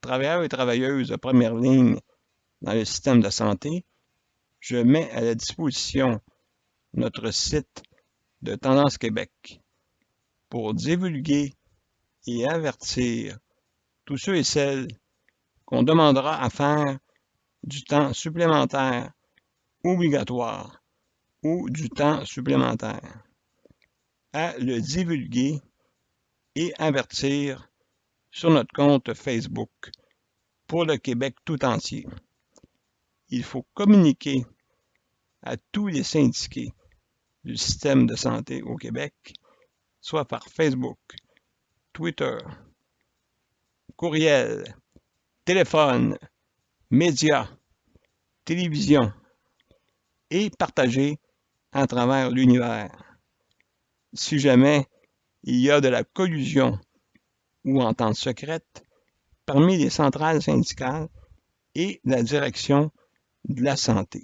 travailleurs et travailleuses de première ligne dans le système de santé, je mets à la disposition notre site de Tendance Québec pour divulguer et avertir tous ceux et celles qu'on demandera à faire du temps supplémentaire obligatoire ou du temps supplémentaire, à le divulguer et avertir sur notre compte Facebook pour le Québec tout entier. Il faut communiquer à tous les syndiqués du système de santé au Québec, soit par Facebook, Twitter, courriel, téléphone, médias, télévision et partager à travers l'univers. Si jamais il y a de la collusion ou entente secrète parmi les centrales syndicales et la direction de la santé.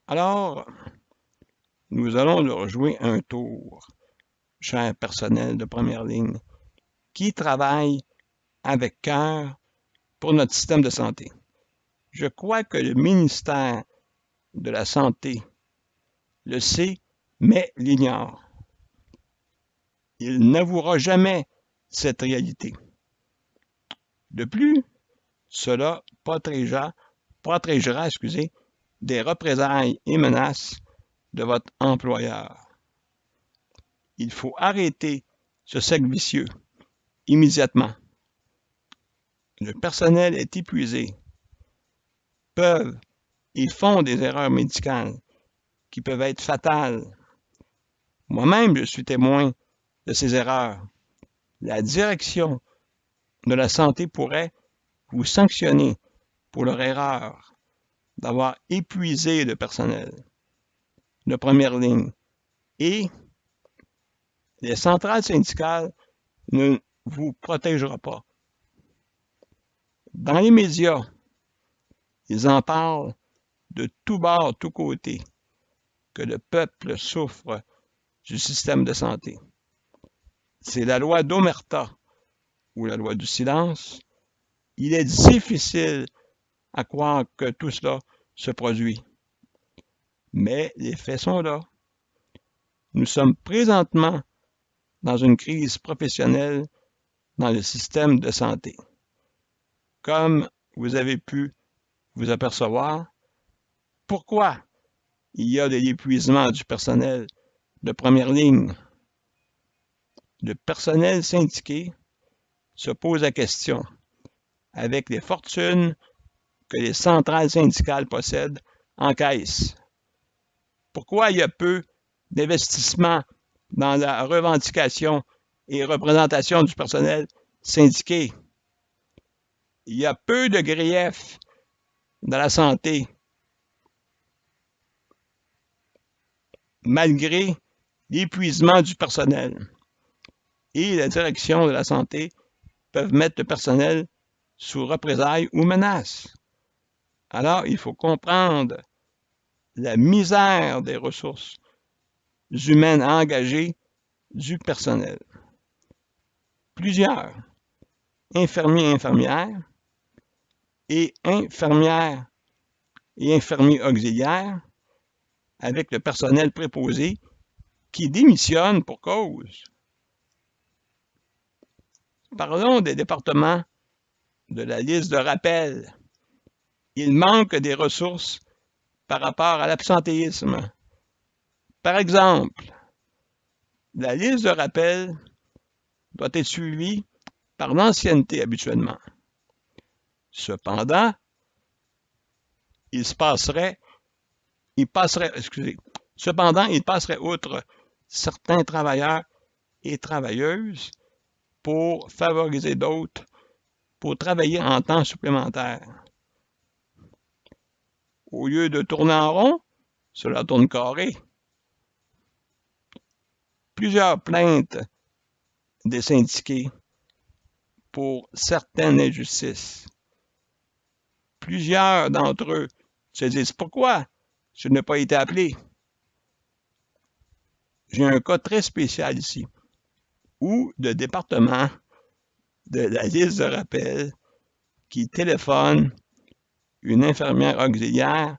Alors, nous allons leur jouer un tour, cher personnel de première ligne, qui travaille avec cœur pour notre système de santé. Je crois que le ministère de la Santé le sait, mais l'ignore. Il n'avouera jamais cette réalité. De plus, cela protégera des représailles et menaces de votre employeur. Il faut arrêter ce cercle vicieux immédiatement. Le personnel est épuisé, peuvent et font des erreurs médicales qui peuvent être fatales. Moi-même, je suis témoin de ces erreurs. La direction de la santé pourrait vous sanctionner pour leur erreur d'avoir épuisé le personnel de première ligne et les centrales syndicales ne vous protégeront pas. Dans les médias, ils en parlent de tous bords, tous côtés, que le peuple souffre du système de santé. C'est la loi d'Omerta ou la loi du silence. Il est difficile à croire que tout cela se produit. Mais les faits sont là. Nous sommes présentement dans une crise professionnelle dans le système de santé. Comme vous avez pu vous apercevoir, pourquoi il y a de l'épuisement du personnel de première ligne? Le personnel syndiqué se pose la question, avec les fortunes que les centrales syndicales possèdent en caisse. Pourquoi il y a peu d'investissement dans la revendication et représentation du personnel syndiqué? Il y a peu de griefs dans la santé, malgré l'épuisement du personnel. Et la direction de la santé peuvent mettre le personnel sous représailles ou menaces. Alors, il faut comprendre la misère des ressources humaines engagées du personnel. Plusieurs infirmiers et infirmières et infirmières et infirmiers auxiliaires avec le personnel préposé qui démissionne pour cause. Parlons des départements de la liste de rappel. Il manque des ressources par rapport à l'absentéisme. Par exemple, la liste de rappel doit être suivie par l'ancienneté habituellement. Cependant, il passerait outre certains travailleurs et travailleuses pour favoriser d'autres pour travailler en temps supplémentaire. Au lieu de tourner en rond, cela tourne carré. Plusieurs plaintes des syndiqués pour certaines injustices. Plusieurs d'entre eux se disent « Pourquoi je n'ai pas été appelé? » J'ai un cas très spécial ici, où le département de la liste de rappel qui téléphone une infirmière auxiliaire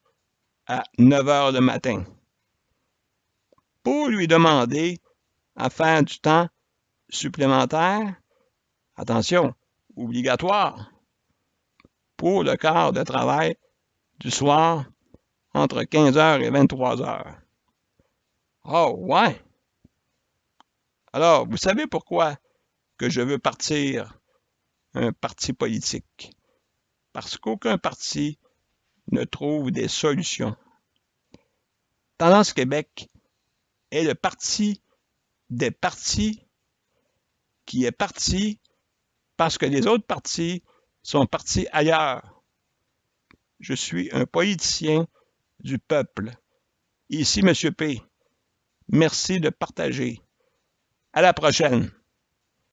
à 9 heures le matin pour lui demander à faire du temps supplémentaire, attention, obligatoire, pour le quart de travail du soir entre 15 heures et 23 heures. Oh, ouais! Alors, vous savez pourquoi que je veux partir un parti politique? Parce qu'aucun parti ne trouve des solutions. Tendance Québec est le parti des partis qui est parti parce que les autres partis sont partis ailleurs. Je suis un politicien du peuple. Ici, M. P. Merci de partager. À la prochaine.